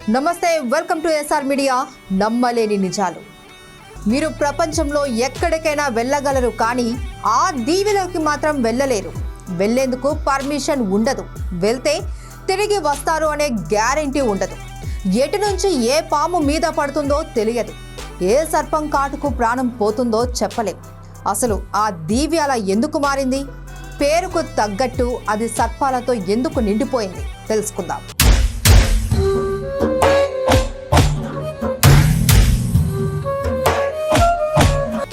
నమస్తే, welcome to SR media. నమ్మలేని నిజాలు. మీరు ప్రపంచంలో ఎక్కడికైనా వెళ్ళగలరు, కానీ ఆ దీవిలోకి మాత్రం వెళ్ళలేరు. వెళ్ళేందుకు పర్మిషన్ ఉండదు. వెళ్తే తిరిగి వస్తారు అనే గ్యారెంటీ ఉండదు. ఎటు నుంచి ఏ పాము మీద పడుతుందో తెలియదు. ఏ సర్పం కాటుకు ప్రాణం పోతుందో చెప్పలేం. అసలు ఆ దీవి అలా ఎందుకు మారింది? పేరుకు తగ్గట్టు అది సర్పాలతో ఎందుకు నిండిపోయింది? తెలుసుకుందాం.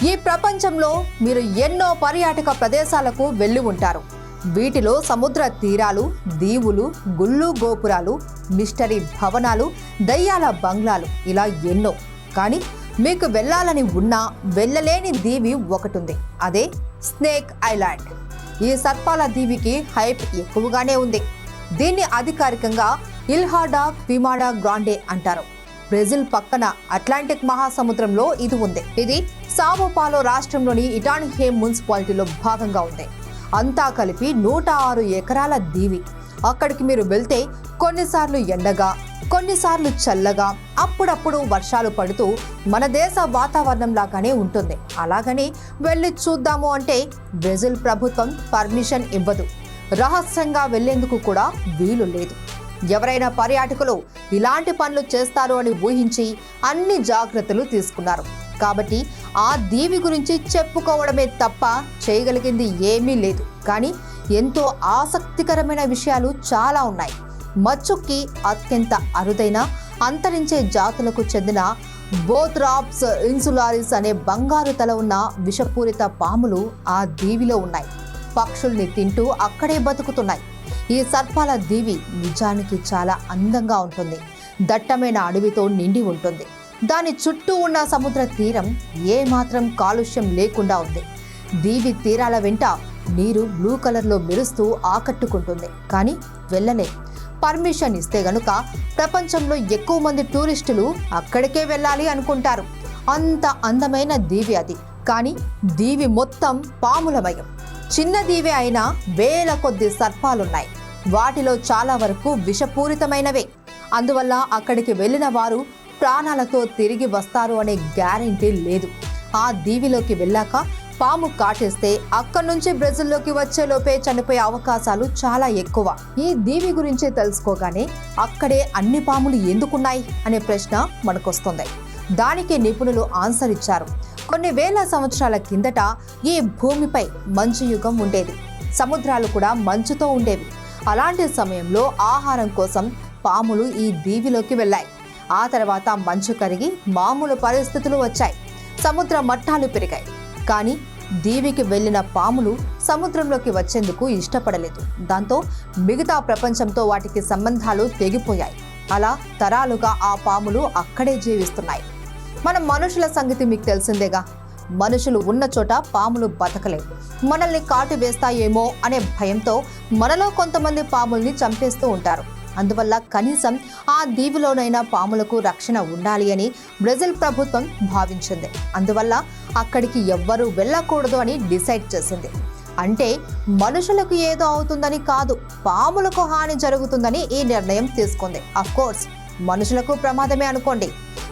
ఈ ప్రపంచంలో మీరు ఎన్నో పర్యాటక ప్రదేశాలకు వెళ్ళి ఉంటారు. వీటిలో సముద్ర తీరాలు, దీవులు, గుళ్ళు గోపురాలు, మిస్టరీ భవనాలు, దయ్యాల బంగ్లాలు, ఇలా ఎన్నో. కానీ మీకు వెళ్ళాలని ఉన్నా వెళ్ళలేని దీవి ఒకటుంది. అదే స్నేక్ ఐలాండ్. ఈ సర్పాల దీవికి హైప్ ఎక్కువగానే ఉంది. దీన్ని అధికారికంగా ఇల్హా డా క్విమాడా గ్రాండే అంటారు. బ్రెజిల్ పక్కన అట్లాంటిక్ మహాసముద్రంలో ఇది ఉంది. ఇది సావో పాలో రాష్ట్రంలోని ఇటాన్హే మున్సిపాలిటీలో భాగంగా ఉంది. అంతా కలిపి 106 ఎకరాల దీవి. అక్కడికి మీరు వెళ్తే కొన్నిసార్లు ఎండగా, కొన్నిసార్లు చల్లగా, అప్పుడప్పుడు వర్షాలు పడుతూ మన దేశ వాతావరణం లాగానే ఉంటుంది. అలాగని వెళ్ళి చూద్దాము అంటే బ్రెజిల్ ప్రభుత్వం పర్మిషన్ ఇవ్వదు. రహస్యంగా వెళ్లేందుకు కూడా వీలు లేదు. ఎవరైనా పర్యాటకులు ఇలాంటి పనులు చేస్తారు అని ఊహించి అన్ని జాగ్రత్తలు తీసుకున్నారు. కాబట్టి ఆ దీవి గురించి చెప్పుకోవడమే తప్ప చేయగలిగింది ఏమీ లేదు. కానీ ఎంతో ఆసక్తికరమైన విషయాలు చాలా ఉన్నాయి. మచ్చుకి అత్యంత అరుదైన అంతరించే జాతులకు చెందిన బోత్రాప్స్ ఇన్సులారిస్ అనే బంగారు తల ఉన్న విషపూరిత పాములు ఆ దీవిలో ఉన్నాయి. పక్షుల్ని తింటూ అక్కడే బతుకుతున్నాయి. ఈ సర్పాల దీవి నిజానికి చాలా అందంగా ఉంటుంది. దట్టమైన అడవితో నిండి ఉంటుంది. దాని చుట్టూ ఉన్న సముద్ర తీరం ఏమాత్రం కాలుష్యం లేకుండా ఉంది. దీవి తీరాల వెంట నీరు బ్లూ కలర్లో మెరుస్తూ ఆకట్టుకుంటుంది. కానీ వెళ్ళలే. పర్మిషన్ ఇస్తే గనుక ప్రపంచంలో ఎక్కువ మంది టూరిస్టులు అక్కడికే వెళ్ళాలి అనుకుంటారు. అంత అందమైన దీవి అది. కానీ దీవి మొత్తం పాములమయం. చిన్న దీవి అయినా వేల కొద్ది సర్పాలున్నాయి. వాటిలో చాలా వరకు విషపూరితమైనవే. అందువల్ల అక్కడికి వెళ్ళిన వారు ప్రాణాలతో తిరిగి వస్తారు అనే గ్యారెంటీ లేదు. ఆ దీవిలోకి వెళ్ళాక పాము కాటేస్తే అక్కడి నుంచి బ్రెజిల్లోకి వచ్చేలోపే చనిపోయే అవకాశాలు చాలా ఎక్కువ. ఈ దీవి గురించి తెలుసుకోగానే అక్కడే అన్ని పాములు ఎందుకున్నాయి అనే ప్రశ్న మనకొస్తుంది. దానికి నిపుణులు ఆన్సర్ ఇచ్చారు. కొన్ని వేల సంవత్సరాల కిందట ఈ భూమిపై మంచు యుగం ఉండేది. సముద్రాలు కూడా మంచుతో ఉండేవి. అలాంటి సమయంలో ఆహారం కోసం పాములు ఈ దీవిలోకి వెళ్ళాయి. ఆ తర్వాత మంచు కరిగి మామూలు పరిస్థితులు వచ్చాయి. సముద్ర మట్టాలు పెరిగాయి. కానీ దీవికి వెళ్ళిన పాములు సముద్రంలోకి వచ్చేందుకు ఇష్టపడలేదు. దాంతో మిగతా ప్రపంచంతో వాటికి సంబంధాలు తెగిపోయాయి. అలా తరాలుగా ఆ పాములు అక్కడే జీవిస్తున్నాయి. మన మనుషుల సంగతి మీకు తెలిసిందేగా. మనుషులు ఉన్న చోట పాములు బతకలేవు. మనల్ని కాటు వేస్తాయేమో అనే భయంతో మనలో కొంతమంది పాముల్ని చంపేస్తూ ఉంటారు. అందువల్ల కనీసం ఆ దీవిలోనైనా పాములకు రక్షణ ఉండాలి అని బ్రెజిల్ ప్రభుత్వం భావించింది. అందువల్ల అక్కడికి ఎవ్వరూ వెళ్ళకూడదు అని డిసైడ్ చేసింది. అంటే మనుషులకు ఏదో అవుతుందని కాదు, పాములకు హాని జరుగుతుందని ఈ నిర్ణయం తీసుకుంది. అఫ్కోర్స్ మనుషులకు ప్రమాదమే అనుకోండి.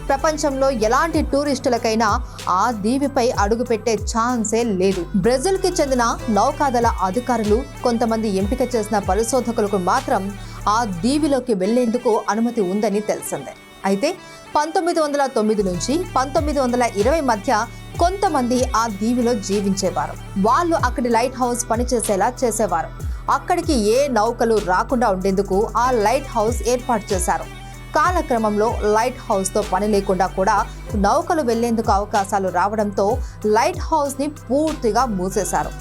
ప్రపంచంలో ఎలాంటి టూరిస్టులకైనా ఆ దీవిపై అడుగుపెట్టే ఛాన్సే లేదు. బ్రెజిల్కి చెందిన నౌకాదళ అధికారులు కొంతమంది ఎంపిక చేసిన పరిశోధకులకు మాత్రం ఆ దీవిలోకి వెళ్లేందుకు అనుమతి ఉందని తెలిసిందే. అయితే 1909 నుంచి 1920 మధ్య కొంతమంది ఆ దీవిలో జీవించేవారు. వాళ్ళు అక్కడి లైట్ హౌస్ పనిచేసేలా చేసేవారు. అక్కడికి ఏ నౌకలు రాకుండా ఉండేందుకు ఆ లైట్ హౌస్ ఏర్పాటు చేశారు. కాలక్రమంలో లైట్ హౌస్తో పని లేకుండా కూడా నౌకలు వెళ్లేందుకు అవకాశాలు రావడంతో లైట్ హౌస్ని పూర్తిగా మూసేశారు.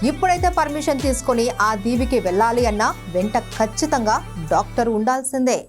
ఇప్పుడైతే పర్మిషన్ తీసుకొని ఆ దీవికి వెళ్ళాలి అన్నా వెంట ఖచ్చితంగా డాక్టర్ ఉండాల్సిందే.